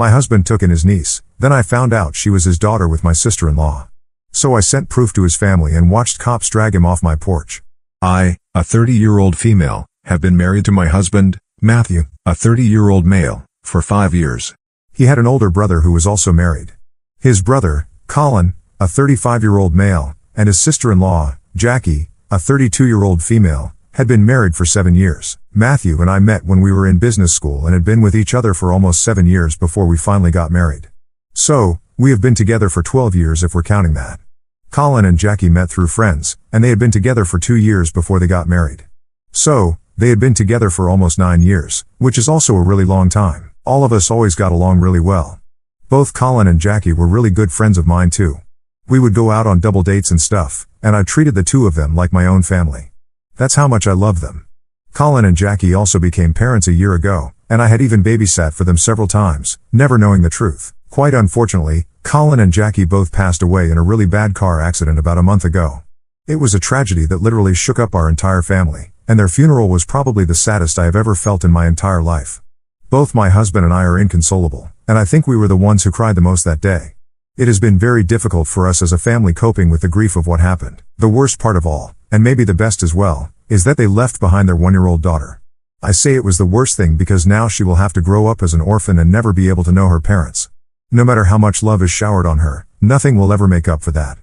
My husband took in his niece, then I found out she was his daughter with my sister-in-law. So I sent proof to his family and watched cops drag him off my porch. I, a 30-year-old female, have been married to my husband, Matthew, a 30-year-old male, for 5 years. He had an older brother who was also married. His brother, Colin, a 35-year-old male, and his sister-in-law, Jackie, a 32-year-old female, had been married for 7 years. Matthew and I met when we were in business school and had been with each other for almost 7 years before we finally got married. So, we have been together for 12 years if we're counting that. Colin and Jackie met through friends, and they had been together for 2 years before they got married. So, they had been together for almost 9 years, which is also a really long time. All of us always got along really well. Both Colin and Jackie were really good friends of mine too. We would go out on double dates and stuff, and I treated the two of them like my own family. That's how much I loved them. Colin and Jackie also became parents a year ago, and I had even babysat for them several times, never knowing the truth. Quite unfortunately, Colin and Jackie both passed away in a really bad car accident about a month ago. It was a tragedy that literally shook up our entire family, and their funeral was probably the saddest I have ever felt in my entire life. Both my husband and I are inconsolable, and I think we were the ones who cried the most that day. It has been very difficult for us as a family coping with the grief of what happened. The worst part of all, and maybe the best as well, is that they left behind their 1-year-old daughter. I say it was the worst thing because now she will have to grow up as an orphan and never be able to know her parents. No matter how much love is showered on her, nothing will ever make up for that.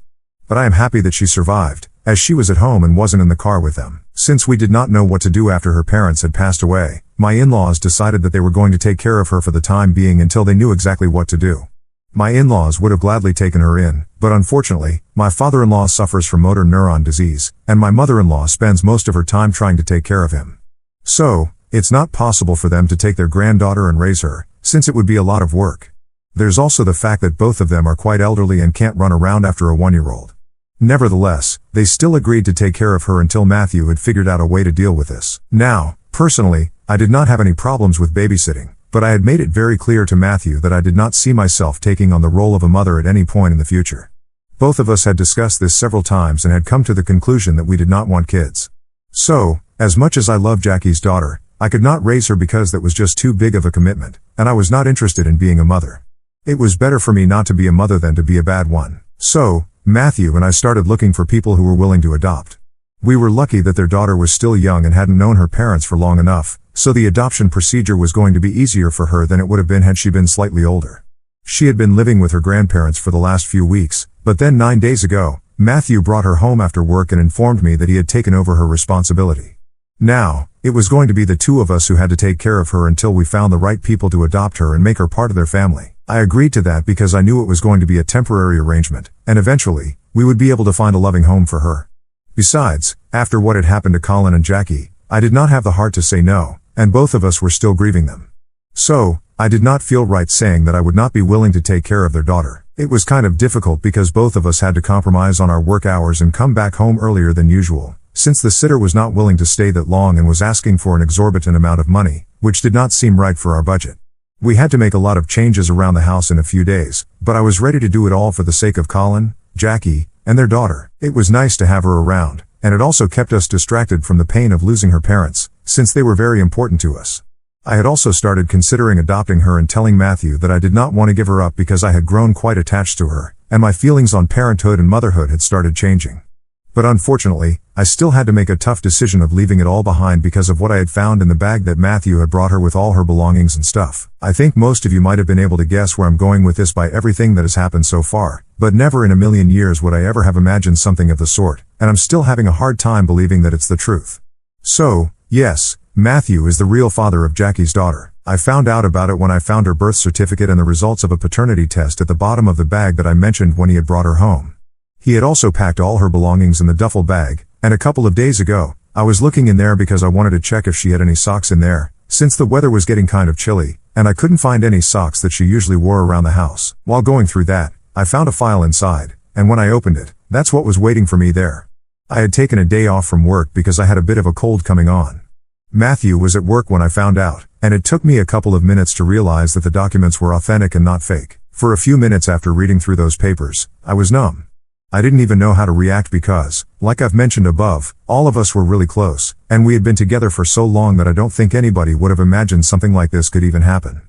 But I am happy that she survived, as she was at home and wasn't in the car with them. Since we did not know what to do after her parents had passed away, my in-laws decided that they were going to take care of her for the time being until they knew exactly what to do. My in-laws would have gladly taken her in, but unfortunately, my father-in-law suffers from motor neuron disease, and my mother-in-law spends most of her time trying to take care of him. So, it's not possible for them to take their granddaughter and raise her, since it would be a lot of work. There's also the fact that both of them are quite elderly and can't run around after a 1-year-old. Nevertheless, they still agreed to take care of her until Matthew had figured out a way to deal with this. Now, personally, I did not have any problems with babysitting, but I had made it very clear to Matthew that I did not see myself taking on the role of a mother at any point in the future. Both of us had discussed this several times and had come to the conclusion that we did not want kids. So, as much as I love Jackie's daughter, I could not raise her because that was just too big of a commitment, and I was not interested in being a mother. It was better for me not to be a mother than to be a bad one. So, Matthew and I started looking for people who were willing to adopt. We were lucky that their daughter was still young and hadn't known her parents for long enough, so the adoption procedure was going to be easier for her than it would have been had she been slightly older. She had been living with her grandparents for the last few weeks, but then 9 days ago, Matthew brought her home after work and informed me that he had taken over her responsibility. Now, it was going to be the two of us who had to take care of her until we found the right people to adopt her and make her part of their family. I agreed to that because I knew it was going to be a temporary arrangement, and eventually, we would be able to find a loving home for her. Besides, after what had happened to Colin and Jackie, I did not have the heart to say no, and both of us were still grieving them. So, I did not feel right saying that I would not be willing to take care of their daughter. It was kind of difficult because both of us had to compromise on our work hours and come back home earlier than usual, since the sitter was not willing to stay that long and was asking for an exorbitant amount of money, which did not seem right for our budget. We had to make a lot of changes around the house in a few days, but I was ready to do it all for the sake of Colin, Jackie, and their daughter. It was nice to have her around, and it also kept us distracted from the pain of losing her parents, since they were very important to us. I had also started considering adopting her and telling Matthew that I did not want to give her up because I had grown quite attached to her, and my feelings on parenthood and motherhood had started changing. But unfortunately, I still had to make a tough decision of leaving it all behind because of what I had found in the bag that Matthew had brought her with all her belongings and stuff. I think most of you might have been able to guess where I'm going with this by everything that has happened so far, but never in a million years would I ever have imagined something of the sort, and I'm still having a hard time believing that it's the truth. So, yes, Matthew is the real father of Jackie's daughter. I found out about it when I found her birth certificate and the results of a paternity test at the bottom of the bag that I mentioned when he had brought her home. He had also packed all her belongings in the duffel bag, and a couple of days ago, I was looking in there because I wanted to check if she had any socks in there, since the weather was getting kind of chilly, and I couldn't find any socks that she usually wore around the house. While going through that, I found a file inside, and when I opened it, that's what was waiting for me there. I had taken a day off from work because I had a bit of a cold coming on. Matthew was at work when I found out, and it took me a couple of minutes to realize that the documents were authentic and not fake. For a few minutes after reading through those papers, I was numb. I didn't even know how to react because, like I've mentioned above, all of us were really close, and we had been together for so long that I don't think anybody would have imagined something like this could even happen.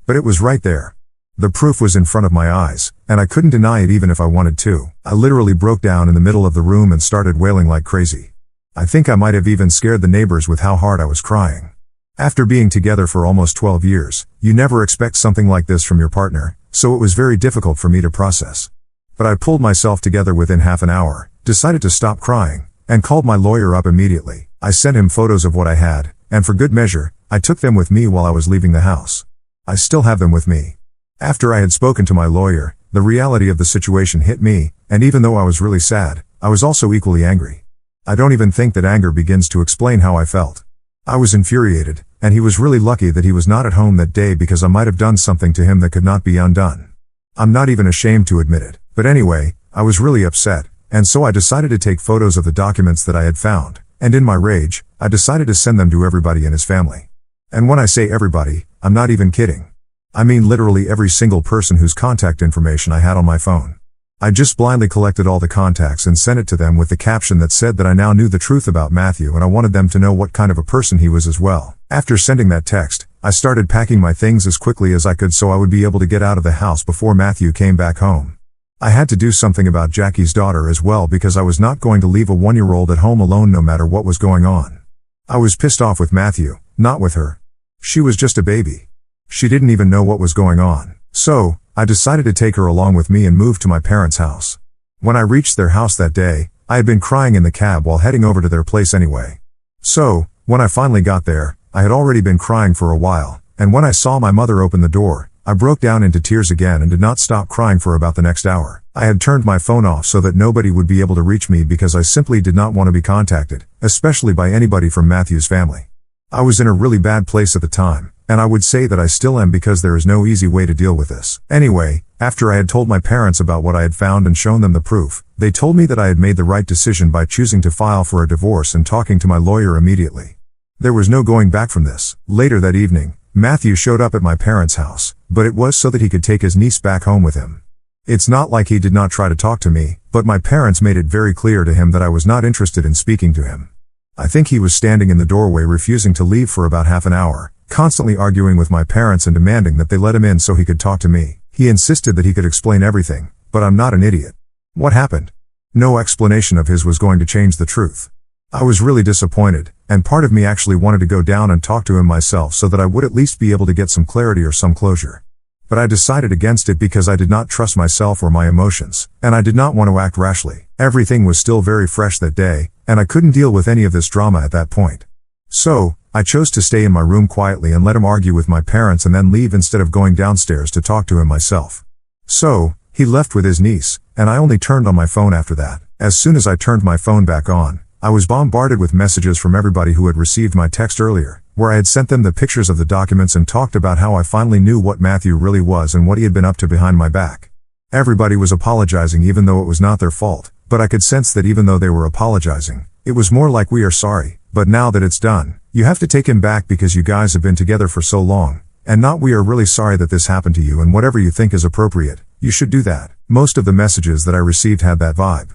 But it was right there. The proof was in front of my eyes, and I couldn't deny it even if I wanted to. I literally broke down in the middle of the room and started wailing like crazy. I think I might have even scared the neighbors with how hard I was crying. After being together for almost 12 years, you never expect something like this from your partner, so it was very difficult for me to process. But I pulled myself together within half an hour, decided to stop crying, and called my lawyer up immediately. I sent him photos of what I had, and for good measure, I took them with me while I was leaving the house. I still have them with me. After I had spoken to my lawyer, the reality of the situation hit me, and even though I was really sad, I was also equally angry. I don't even think that anger begins to explain how I felt. I was infuriated, and he was really lucky that he was not at home that day because I might have done something to him that could not be undone. I'm not even ashamed to admit it, but anyway, I was really upset, and so I decided to take photos of the documents that I had found, and in my rage, I decided to send them to everybody in his family. And when I say everybody, I'm not even kidding. I mean literally every single person whose contact information I had on my phone. I just blindly collected all the contacts and sent it to them with the caption that said that I now knew the truth about Matthew and I wanted them to know what kind of a person he was as well. After sending that text, I started packing my things as quickly as I could so I would be able to get out of the house before Matthew came back home. I had to do something about Jackie's daughter as well because I was not going to leave a 1-year-old at home alone no matter what was going on. I was pissed off with Matthew, not with her. She was just a baby. She didn't even know what was going on. So, I decided to take her along with me and move to my parents' house. When I reached their house that day, I had been crying in the cab while heading over to their place anyway. So, when I finally got there, I had already been crying for a while, and when I saw my mother open the door, I broke down into tears again and did not stop crying for about the next hour. I had turned my phone off so that nobody would be able to reach me because I simply did not want to be contacted, especially by anybody from Matthew's family. I was in a really bad place at the time, and I would say that I still am because there is no easy way to deal with this. Anyway, after I had told my parents about what I had found and shown them the proof, they told me that I had made the right decision by choosing to file for a divorce and talking to my lawyer immediately. There was no going back from this. Later that evening, Matthew showed up at my parents' house, but it was so that he could take his niece back home with him. It's not like he did not try to talk to me, but my parents made it very clear to him that I was not interested in speaking to him. I think he was standing in the doorway refusing to leave for about half an hour, constantly arguing with my parents and demanding that they let him in so he could talk to me. He insisted that he could explain everything, but I'm not an idiot. What happened? No explanation of his was going to change the truth. I was really disappointed, and part of me actually wanted to go down and talk to him myself so that I would at least be able to get some clarity or some closure. But I decided against it because I did not trust myself or my emotions, and I did not want to act rashly. Everything was still very fresh that day, and I couldn't deal with any of this drama at that point. So, I chose to stay in my room quietly and let him argue with my parents and then leave instead of going downstairs to talk to him myself. So, he left with his niece, and I only turned on my phone after that. As soon as I turned my phone back on, I was bombarded with messages from everybody who had received my text earlier, where I had sent them the pictures of the documents and talked about how I finally knew what Matthew really was and what he had been up to behind my back. Everybody was apologizing even though it was not their fault, but I could sense that even though they were apologizing, it was more like we are sorry, but now that it's done, you have to take him back because you guys have been together for so long, and not we are really sorry that this happened to you and whatever you think is appropriate, you should do that. Most of the messages that I received had that vibe.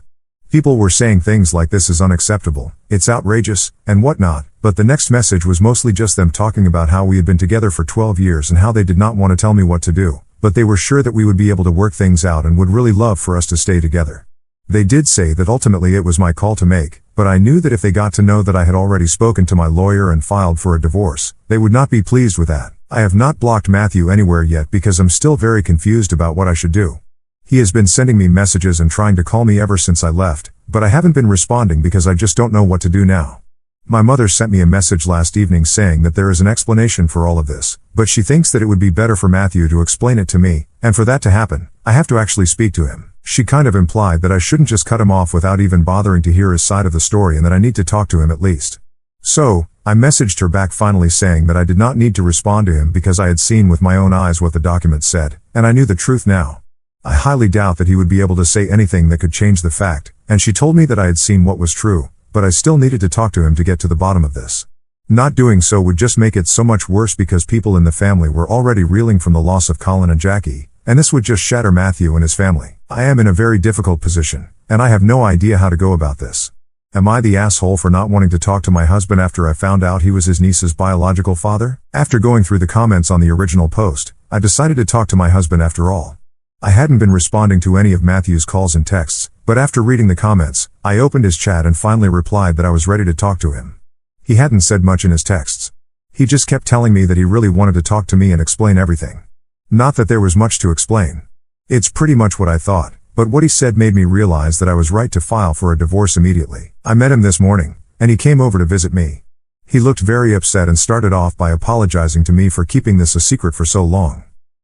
People were saying things like this is unacceptable, it's outrageous, and whatnot, but the next message was mostly just them talking about how we had been together for 12 years and how they did not want to tell me what to do, but they were sure that we would be able to work things out and would really love for us to stay together. They did say that ultimately it was my call to make, but I knew that if they got to know that I had already spoken to my lawyer and filed for a divorce, they would not be pleased with that. I have not blocked Matthew anywhere yet because I'm still very confused about what I should do. He has been sending me messages and trying to call me ever since I left, but I haven't been responding because I just don't know what to do now. My mother sent me a message last evening saying that there is an explanation for all of this, but she thinks that it would be better for Matthew to explain it to me, and for that to happen, I have to actually speak to him. She kind of implied that I shouldn't just cut him off without even bothering to hear his side of the story and that I need to talk to him at least. So, I messaged her back finally saying that I did not need to respond to him because I had seen with my own eyes what the document said, and I knew the truth now. I highly doubt that he would be able to say anything that could change the fact, and she told me that I had seen what was true, but I still needed to talk to him to get to the bottom of this. Not doing so would just make it so much worse because people in the family were already reeling from the loss of Colin and Jackie, and this would just shatter Matthew and his family. I am in a very difficult position, and I have no idea how to go about this. Am I the asshole for not wanting to talk to my husband after I found out he was his niece's biological father? After going through the comments on the original post, I decided to talk to my husband after all. I hadn't been responding to any of Matthew's calls and texts, but after reading the comments, I opened his chat and finally replied that I was ready to talk to him. He hadn't said much in his texts. He just kept telling me that he really wanted to talk to me and explain everything. Not that there was much to explain. It's pretty much what I thought, but what he said made me realize that I was right to file for a divorce immediately. I met him this morning, and he came over to visit me. He looked very upset and started off by apologizing to me for keeping this a secret for so long.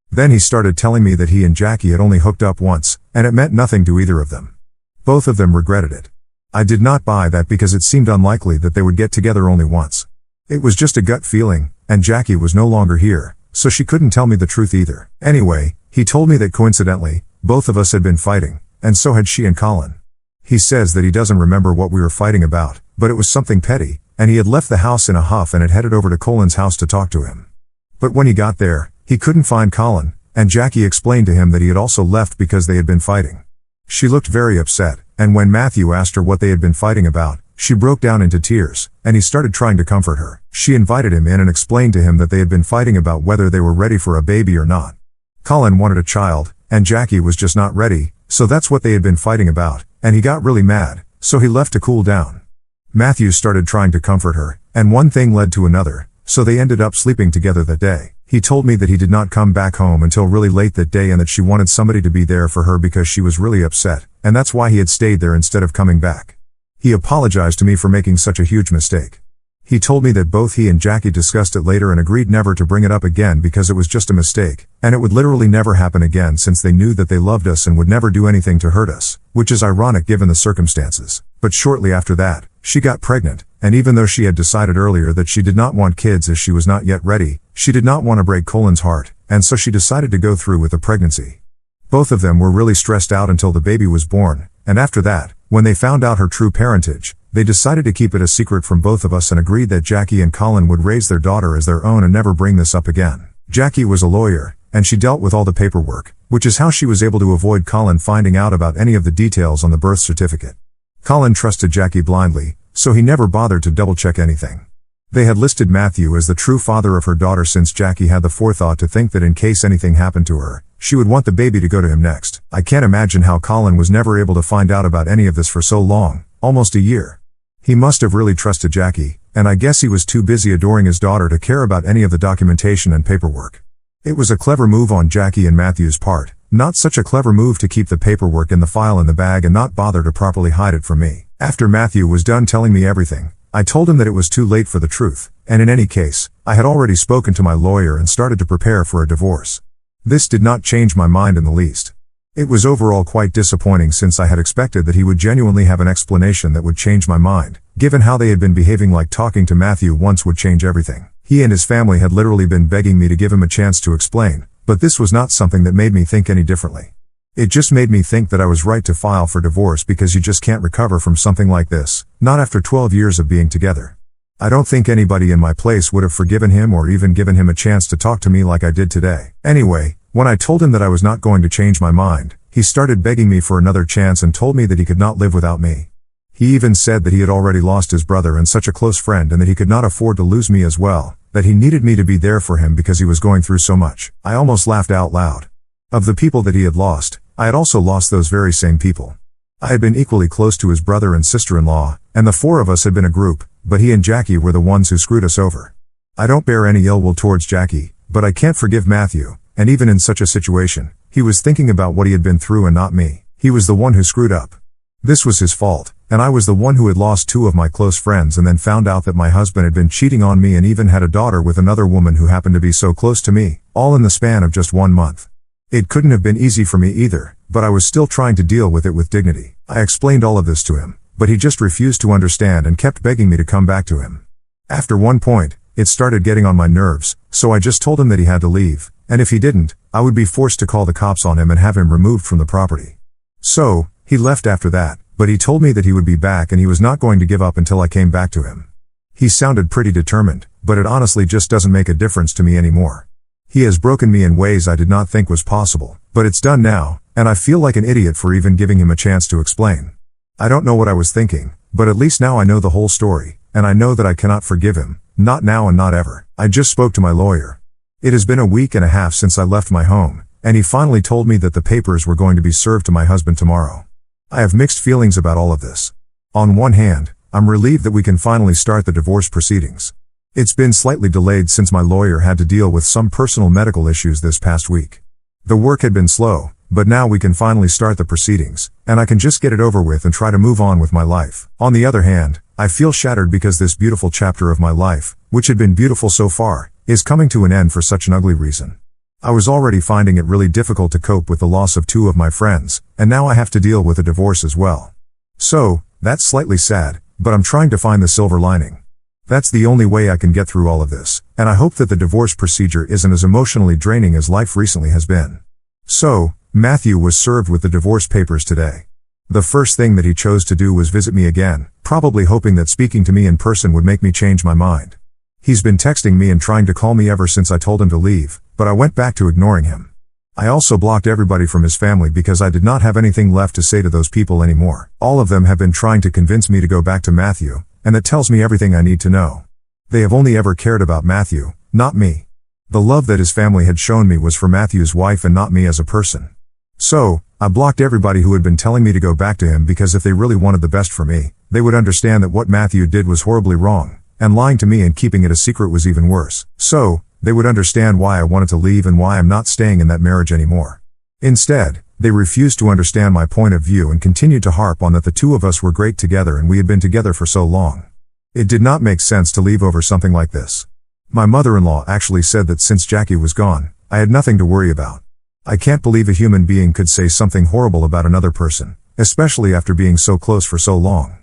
Then he started telling me that he and Jackie had only hooked up once, and it meant nothing to either of them. Both of them regretted it. I did not buy that because it seemed unlikely that they would get together only once. It was just a gut feeling, and Jackie was no longer here, so she couldn't tell me the truth either. Anyway, he told me that coincidentally, both of us had been fighting, and so had she and Colin. He says that he doesn't remember what we were fighting about, but it was something petty, and he had left the house in a huff and had headed over to Colin's house to talk to him. But when he got there, he couldn't find Colin, and Jackie explained to him that he had also left because they had been fighting. She looked very upset, and when Matthew asked her what they had been fighting about, she broke down into tears, and he started trying to comfort her. She invited him in and explained to him that they had been fighting about whether they were ready for a baby or not. Colin wanted a child, and Jackie was just not ready, so that's what they had been fighting about, and he got really mad, so he left to cool down. Matthew started trying to comfort her, and one thing led to another, so they ended up sleeping together that day. He told me that he did not come back home until really late that day and that she wanted somebody to be there for her because she was really upset, and that's why he had stayed there instead of coming back. He apologized to me for making such a huge mistake. He told me that both he and Jackie discussed it later and agreed never to bring it up again because it was just a mistake, and it would literally never happen again since they knew that they loved us and would never do anything to hurt us, which is ironic given the circumstances. But shortly after that, she got pregnant, and even though she had decided earlier that she did not want kids as she was not yet ready, she did not want to break Colin's heart, and so she decided to go through with the pregnancy. Both of them were really stressed out until the baby was born, and after that, when they found out her true parentage, they decided to keep it a secret from both of us and agreed that Jackie and Colin would raise their daughter as their own and never bring this up again. Jackie was a lawyer, and she dealt with all the paperwork, which is how she was able to avoid Colin finding out about any of the details on the birth certificate. Colin trusted Jackie blindly, so he never bothered to double-check anything. They had listed Matthew as the true father of her daughter since Jackie had the forethought to think that in case anything happened to her, she would want the baby to go to him next. I can't imagine how Colin was never able to find out about any of this for so long, almost a year. He must have really trusted Jackie, and I guess he was too busy adoring his daughter to care about any of the documentation and paperwork. It was a clever move on Jackie and Matthew's part, not such a clever move to keep the paperwork in the file in the bag and not bother to properly hide it from me. After Matthew was done telling me everything, I told him that it was too late for the truth, and in any case, I had already spoken to my lawyer and started to prepare for a divorce. This did not change my mind in the least. It was overall quite disappointing since I had expected that he would genuinely have an explanation that would change my mind, given how they had been behaving. Like talking to Matthew once would change everything. He and his family had literally been begging me to give him a chance to explain, but this was not something that made me think any differently. It just made me think that I was right to file for divorce because you just can't recover from something like this, not after 12 years of being together. I don't think anybody in my place would have forgiven him or even given him a chance to talk to me like I did today. Anyway, when I told him that I was not going to change my mind, he started begging me for another chance and told me that he could not live without me. He even said that he had already lost his brother and such a close friend and that he could not afford to lose me as well, that he needed me to be there for him because he was going through so much. I almost laughed out loud. Of the people that he had lost, I had also lost those very same people. I had been equally close to his brother and sister-in-law, and the four of us had been a group, but he and Jackie were the ones who screwed us over. I don't bear any ill will towards Jackie, but I can't forgive Matthew, and even in such a situation, he was thinking about what he had been through and not me. He was the one who screwed up. This was his fault, and I was the one who had lost two of my close friends and then found out that my husband had been cheating on me and even had a daughter with another woman who happened to be so close to me, all in the span of just 1 month. It couldn't have been easy for me either, but I was still trying to deal with it with dignity. I explained all of this to him, but he just refused to understand and kept begging me to come back to him. After one point, it started getting on my nerves, so I just told him that he had to leave, and if he didn't, I would be forced to call the cops on him and have him removed from the property. So, he left after that, but he told me that he would be back and he was not going to give up until I came back to him. He sounded pretty determined, but it honestly just doesn't make a difference to me anymore. He has broken me in ways I did not think was possible, but it's done now, and I feel like an idiot for even giving him a chance to explain. I don't know what I was thinking, but at least now I know the whole story, and I know that I cannot forgive him, not now and not ever. I just spoke to my lawyer. It has been a week and a half since I left my home, and he finally told me that the papers were going to be served to my husband tomorrow. I have mixed feelings about all of this. On one hand, I'm relieved that we can finally start the divorce proceedings. It's been slightly delayed since my lawyer had to deal with some personal medical issues this past week. The work had been slow, but now we can finally start the proceedings, and I can just get it over with and try to move on with my life. On the other hand, I feel shattered because this beautiful chapter of my life, which had been beautiful so far, is coming to an end for such an ugly reason. I was already finding it really difficult to cope with the loss of two of my friends, and now I have to deal with a divorce as well. So, that's slightly sad, but I'm trying to find the silver lining. That's the only way I can get through all of this, and I hope that the divorce procedure isn't as emotionally draining as life recently has been. So, Matthew was served with the divorce papers today. The first thing that he chose to do was visit me again, probably hoping that speaking to me in person would make me change my mind. He's been texting me and trying to call me ever since I told him to leave, but I went back to ignoring him. I also blocked everybody from his family because I did not have anything left to say to those people anymore. All of them have been trying to convince me to go back to Matthew, and that tells me everything I need to know. They have only ever cared about Matthew, not me. The love that his family had shown me was for Matthew's wife and not me as a person. So, I blocked everybody who had been telling me to go back to him because if they really wanted the best for me, they would understand that what Matthew did was horribly wrong, and lying to me and keeping it a secret was even worse. So, they would understand why I wanted to leave and why I'm not staying in that marriage anymore. Instead, they refused to understand my point of view and continued to harp on that the two of us were great together and we had been together for so long. It did not make sense to leave over something like this. My mother-in-law actually said that since Jackie was gone, I had nothing to worry about. I can't believe a human being could say something horrible about another person, especially after being so close for so long.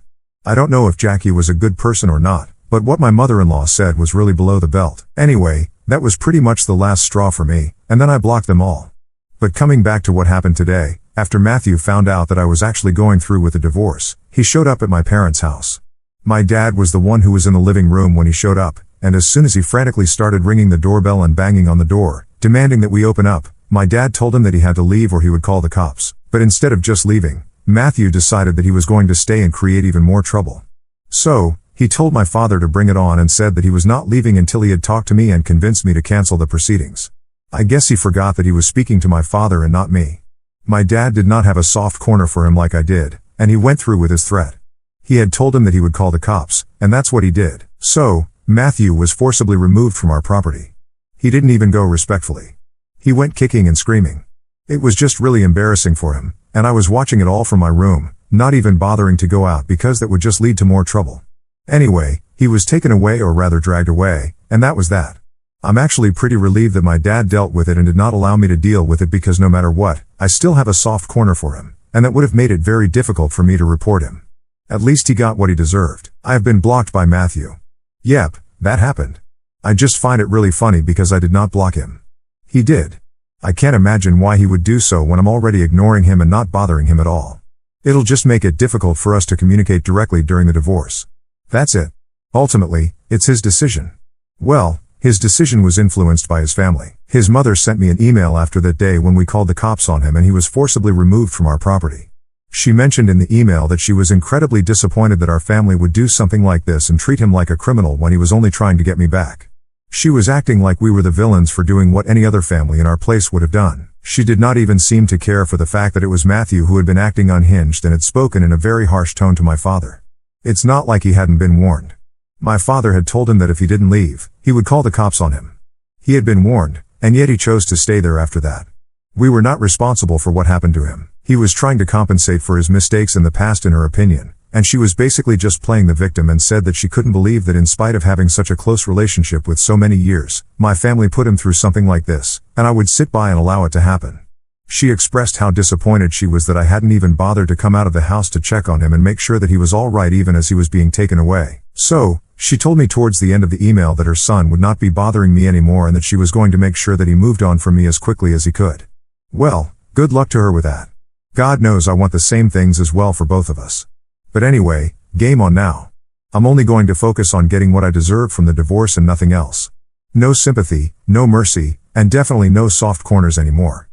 I don't know if Jackie was a good person or not, but what my mother-in-law said was really below the belt. Anyway, that was pretty much the last straw for me, and then I blocked them all. But coming back to what happened today, after Matthew found out that I was actually going through with the divorce, he showed up at my parents' house. My dad was the one who was in the living room when he showed up, and as soon as he frantically started ringing the doorbell and banging on the door, demanding that we open up, my dad told him that he had to leave or he would call the cops. But instead of just leaving, Matthew decided that he was going to stay and create even more trouble. So, he told my father to bring it on and said that he was not leaving until he had talked to me and convinced me to cancel the proceedings. I guess he forgot that he was speaking to my father and not me. My dad did not have a soft corner for him like I did, and he went through with his threat. He had told him that he would call the cops, and that's what he did. So, Matthew was forcibly removed from our property. He didn't even go respectfully. He went kicking and screaming. It was just really embarrassing for him, and I was watching it all from my room, not even bothering to go out because that would just lead to more trouble. Anyway, he was taken away or rather dragged away, and that was that. I'm actually pretty relieved that my dad dealt with it and did not allow me to deal with it because no matter what, I still have a soft corner for him, and that would have made it very difficult for me to report him. At least he got what he deserved. I have been blocked by Matthew. Yep, that happened. I just find it really funny because I did not block him. He did. I can't imagine why he would do so when I'm already ignoring him and not bothering him at all. It'll just make it difficult for us to communicate directly during the divorce. That's it. Ultimately, it's his decision. Well, his decision was influenced by his family. His mother sent me an email after that day when we called the cops on him and he was forcibly removed from our property. She mentioned in the email that she was incredibly disappointed that our family would do something like this and treat him like a criminal when he was only trying to get me back. She was acting like we were the villains for doing what any other family in our place would have done. She did not even seem to care for the fact that it was Matthew who had been acting unhinged and had spoken in a very harsh tone to my father. It's not like he hadn't been warned. My father had told him that if he didn't leave, he would call the cops on him. He had been warned, and yet he chose to stay there after that. We were not responsible for what happened to him. He was trying to compensate for his mistakes in the past in her opinion, and she was basically just playing the victim and said that she couldn't believe that in spite of having such a close relationship with so many years, my family put him through something like this, and I would sit by and allow it to happen. She expressed how disappointed she was that I hadn't even bothered to come out of the house to check on him and make sure that he was all right even as he was being taken away. So, she told me towards the end of the email that her son would not be bothering me anymore and that she was going to make sure that he moved on from me as quickly as he could. Well, good luck to her with that. God knows I want the same things as well for both of us. But anyway, game on now. I'm only going to focus on getting what I deserve from the divorce and nothing else. No sympathy, no mercy, and definitely no soft corners anymore.